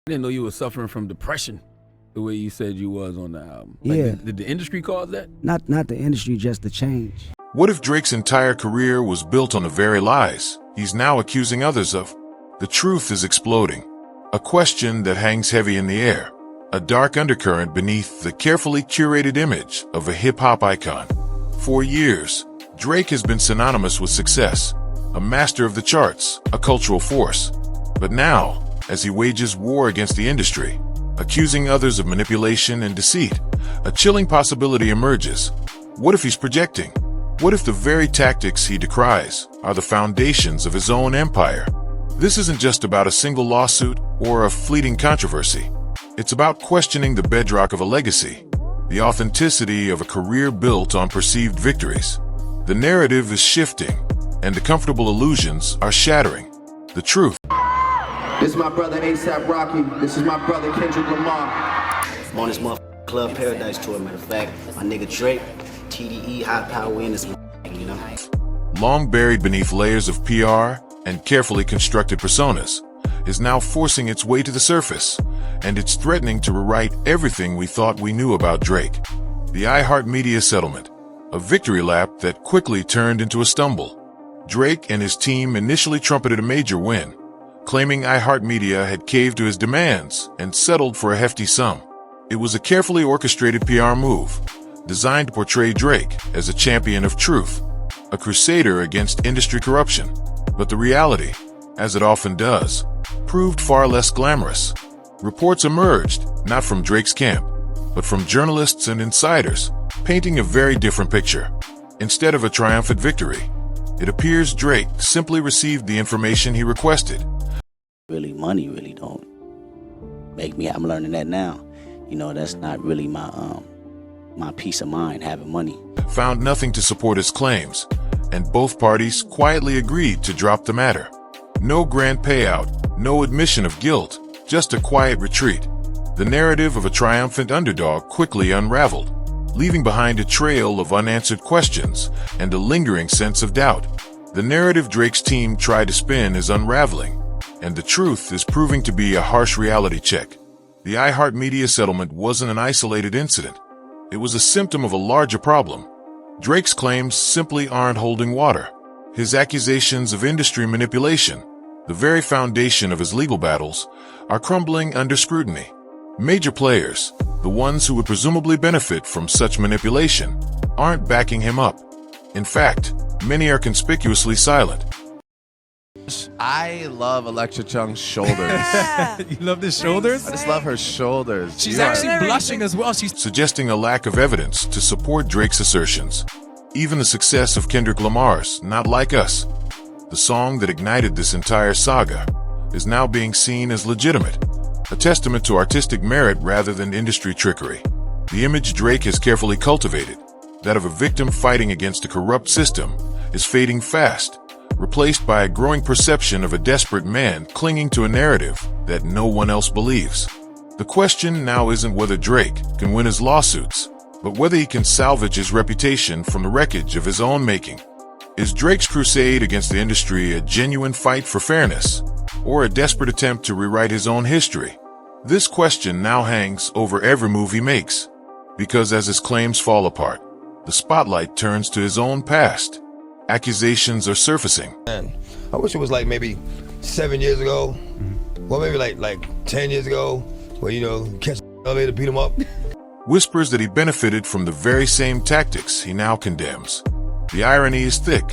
I didn't know you were suffering from depression the way you said you was on the album. Like, Yeah. Did the industry cause that? Not the industry, just the change. What if Drake's entire career was built on the very lies he's now accusing others of? The truth is exploding. A question that hangs heavy in the air. A dark undercurrent beneath the carefully curated image of a hip-hop icon. For years, Drake has been synonymous with success, a master of the charts, a cultural force. But now, as he wages war against the industry, accusing others of manipulation and deceit, a chilling possibility emerges. What if he's projecting? What if the very tactics he decries are the foundations of his own empire? This isn't just about a single lawsuit or a fleeting controversy. It's about questioning the bedrock of a legacy, the authenticity of a career built on perceived victories. The narrative is shifting, and the comfortable illusions are shattering. The truth. This is my brother A$AP Rocky. This is my brother Kendrick Lamar. I'm on this motherfucking Club Paradise tour, matter of fact. My nigga Drake, TDE, Hot Power in this, you know. Long buried beneath layers of PR and carefully constructed personas, is now forcing its way to the surface, and it's threatening to rewrite everything we thought we knew about Drake. The iHeartMedia settlement, a victory lap that quickly turned into a stumble. Drake and his team initially trumpeted a major win, claiming iHeartMedia had caved to his demands and settled for a hefty sum. It was a carefully orchestrated PR move, designed to portray Drake as a champion of truth, a crusader against industry corruption. But the reality, as it often does, proved far less glamorous. Reports emerged, not from Drake's camp, but from journalists and insiders, painting a very different picture. Instead of a triumphant victory, it appears Drake simply received the information he requested. Really, money really don't make me. I'm learning that now. You know, that's not really my peace of mind, having money. Found nothing to support his claims, and both parties quietly agreed to drop the matter. No grand payout, no admission of guilt, just a quiet retreat. The narrative of a triumphant underdog quickly unraveled, leaving behind a trail of unanswered questions and a lingering sense of doubt. The narrative Drake's team tried to spin is unraveling, and the truth is proving to be a harsh reality check. The iHeartMedia settlement wasn't an isolated incident. It was a symptom of a larger problem. Drake's claims simply aren't holding water. His accusations of industry manipulation, the very foundation of his legal battles, are crumbling under scrutiny. Major players, the ones who would presumably benefit from such manipulation, aren't backing him up. In fact, many are conspicuously silent. I love Electra Chung's shoulders. You love the shoulders? I just love her shoulders. She's actually blushing as well. She's Suggesting a lack of evidence to support Drake's assertions. Even the success of Kendrick Lamar's Not Like Us, the song that ignited this entire saga, is now being seen as legitimate, a testament to artistic merit rather than industry trickery. The image Drake has carefully cultivated, that of a victim fighting against a corrupt system, is fading fast, replaced by a growing perception of a desperate man clinging to a narrative that no one else believes. The question now isn't whether Drake can win his lawsuits, but whether he can salvage his reputation from the wreckage of his own making. Is Drake's crusade against the industry a genuine fight for fairness, or a desperate attempt to rewrite his own history? This question now hangs over every move he makes, because as his claims fall apart, the spotlight turns to his own past. Accusations are surfacing. Man, I wish it was like maybe 7 years ago, or maybe like 10 years ago, where, you know, catch the elevator, beat him up. Whispers that he benefited from the very same tactics he now condemns. The irony is thick.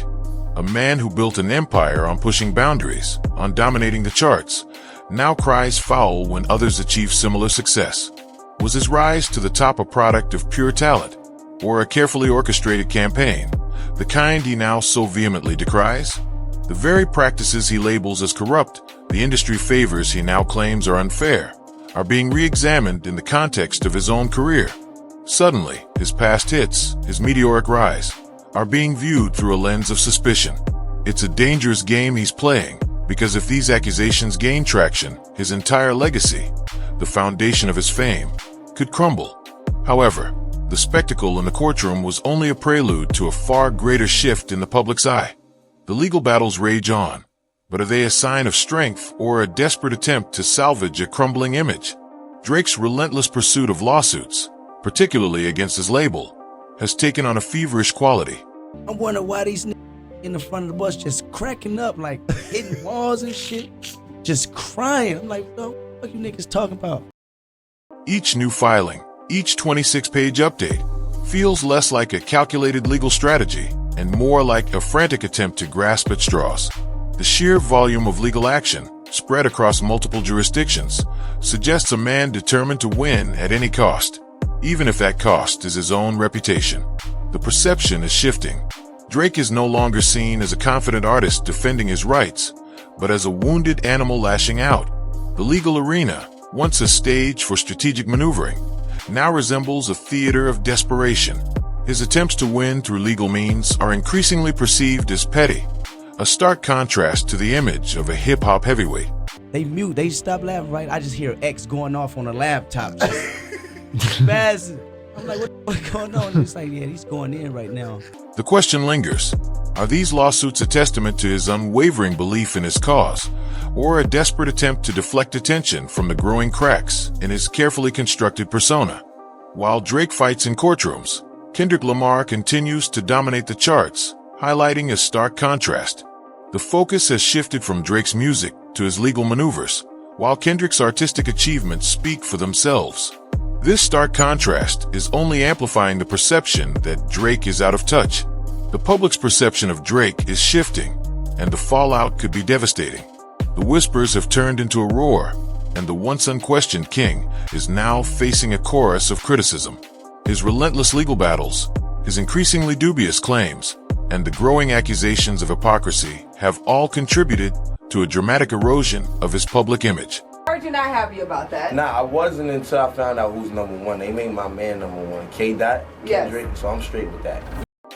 A man who built an empire on pushing boundaries, on dominating the charts, now cries foul when others achieve similar success. Was his rise to the top a product of pure talent, or a carefully orchestrated campaign, the kind he now so vehemently decries? The very practices he labels as corrupt, the industry favors he now claims are unfair, are being re-examined in the context of his own career. Suddenly, his past hits, his meteoric rise, are being viewed through a lens of suspicion. It's a dangerous game he's playing, because if these accusations gain traction, his entire legacy, the foundation of his fame, could crumble. However, the spectacle in the courtroom was only a prelude to a far greater shift in the public's eye. The legal battles rage on, But are they a sign of strength or a desperate attempt to salvage a crumbling image? Drake's relentless pursuit of lawsuits, particularly against his label, has taken on a feverish quality. I'm wondering why these niggas in the front of the bus just cracking up, like hitting walls and shit, just crying. I'm like, what the fuck you niggas talking about? Each new filing, each 26-page update, feels less like a calculated legal strategy and more like a frantic attempt to grasp at straws. The sheer volume of legal action, spread across multiple jurisdictions, suggests a man determined to win at any cost, even if that cost is his own reputation. The perception is shifting. Drake is no longer seen as a confident artist defending his rights, but as a wounded animal lashing out. The legal arena, once a stage for strategic maneuvering, now resembles a theater of desperation. His attempts to win through legal means are increasingly perceived as petty, a stark contrast to the image of a hip-hop heavyweight. They stop laughing, right? I just hear X going off on a laptop, just spazzing. I'm like, what's going on? It's like, yeah, he's going in right now. The question lingers. Are these lawsuits a testament to his unwavering belief in his cause, or a desperate attempt to deflect attention from the growing cracks in his carefully constructed persona? While Drake fights in courtrooms, Kendrick Lamar continues to dominate the charts, highlighting a stark contrast. The focus has shifted from Drake's music to his legal maneuvers, while Kendrick's artistic achievements speak for themselves. This stark contrast is only amplifying the perception that Drake is out of touch. The public's perception of Drake is shifting, and the fallout could be devastating. The whispers have turned into a roar, and the once unquestioned king is now facing a chorus of criticism. His relentless legal battles, his increasingly dubious claims, and the growing accusations of hypocrisy have all contributed to a dramatic erosion of his public image. You're not happy about that. Nah, I wasn't until I found out who's number one. They made my man number one, K-Dot, Kendrick, so I'm straight with that.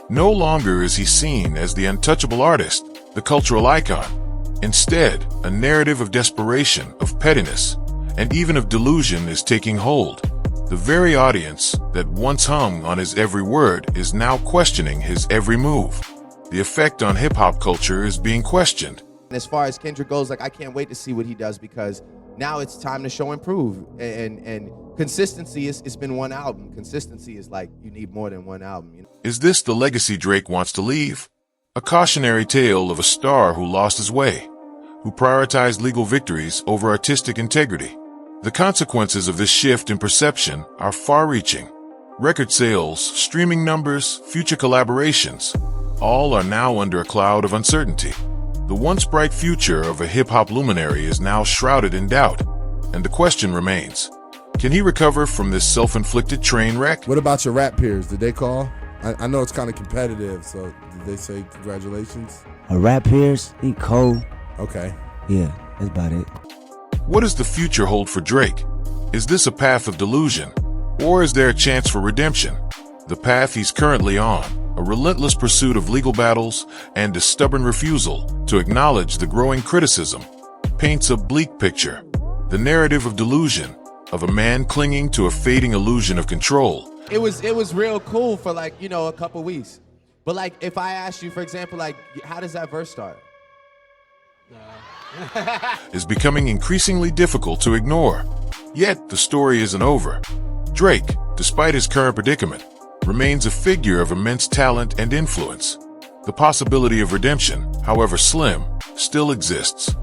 No longer is he seen as the untouchable artist, the cultural icon. Instead, a narrative of desperation, of pettiness, and even of delusion is taking hold. The very audience that once hung on his every word is now questioning his every move. The effect on hip-hop culture is being questioned. As far as Kendrick goes, like, I can't wait to see what he does, because now it's time to show and prove. And consistency it's been one album. Consistency is like, you need more than one album. You know? Is this the legacy Drake wants to leave? A cautionary tale of a star who lost his way, who prioritized legal victories over artistic integrity. The consequences of this shift in perception are far-reaching. Record sales, streaming numbers, future collaborations, all are now under a cloud of uncertainty. The once bright future of a hip-hop luminary is now shrouded in doubt, and the question remains, can he recover from this self-inflicted train wreck? What about your rap peers? Did they call? I know it's kind of competitive, so did they say congratulations? Rap peers, he cold. Okay. Yeah, that's about it. What does the future hold for Drake? Is this a path of delusion, or is there a chance for redemption? The path he's currently on, a relentless pursuit of legal battles and a stubborn refusal to acknowledge the growing criticism, paints a bleak picture. The narrative of delusion, of a man clinging to a fading illusion of control. It was real cool for, like, you know, a couple weeks. But, like, if I asked you, for example, like, how does that verse start? is becoming increasingly difficult to ignore. Yet, the story isn't over. Drake, despite his current predicament, remains a figure of immense talent and influence. The possibility of redemption, however slim, still exists.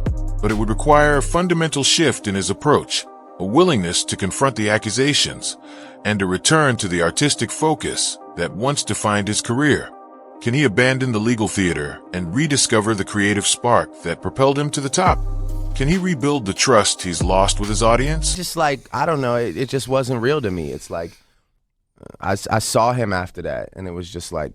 But it would require a fundamental shift in his approach, a willingness to confront the accusations, and a return to the artistic focus that once defined his career. Can he abandon the legal theater and rediscover the creative spark that propelled him to the top? Can he rebuild the trust he's lost with his audience? Just like, I don't know, it just wasn't real to me. It's like, I saw him after that, and it was just like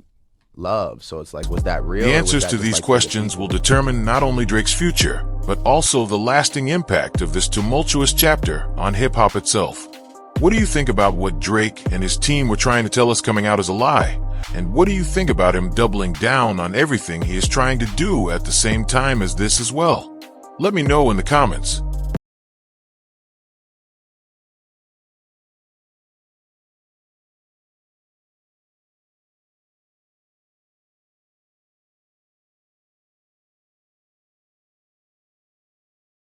love. So it's like, was that real? The answers to these questions will determine not only Drake's future, but also the lasting impact of this tumultuous chapter on hip-hop itself. What do you think about what Drake and his team were trying to tell us coming out as a lie? And what do you think about him doubling down on everything he is trying to do at the same time as this as well? Let me know in the comments.